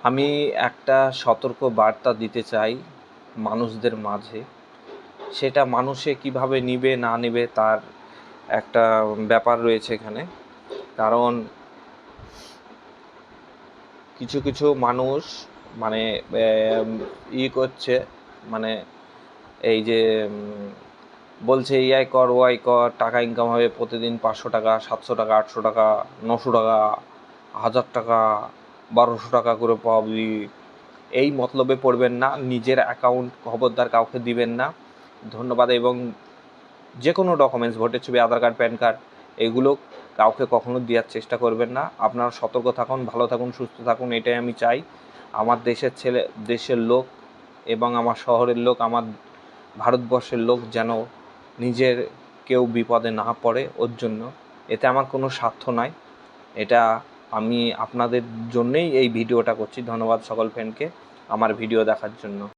আমি একটা সতর্ক বার্তা দিতে চাই মানুষদের মাঝে। সেটা মানুষে কিভাবে নিবে না নেবে তার একটা ব্যাপার রয়েছে এখানে। কারণ কিছু কিছু মানুষ মানে করছে, মানে এই যে বলছে ইয়াই কর ওয়াই কর, টাকা ইনকাম হবে প্রতিদিন 500 টাকা, 700 টাকা, 800 টাকা, 900 টাকা, 1000 টাকা, 1200 টাকা করে পাবি। এই মতলবে পড়বেন না, নিজের অ্যাকাউন্ট খবরদার কাউকে দিবেন না। ধন্যবাদ। এবং যে কোনো ডকুমেন্টস, ভোটের ছবি, আধার কার্ড, প্যান কার্ড, এগুলো কাউকে কখনো দেওয়ার চেষ্টা করবেন না। আপনারা সতর্ক থাকুন, ভালো থাকুন, সুস্থ থাকুন, এটাই আমি চাই। আমার দেশের লোক এবং আমার শহরের লোক, আমার ভারতবর্ষের লোক যেন নিজের কেউ বিপদে না পড়ে ওর জন্য। এতে আমার কোনো স্বার্থ নাই, এটা আমি আপনাদের জন্যেই এই ভিডিওটা করছি। ধন্যবাদ সকল ফ্রেন্ডকে আমার ভিডিও দেখার জন্য।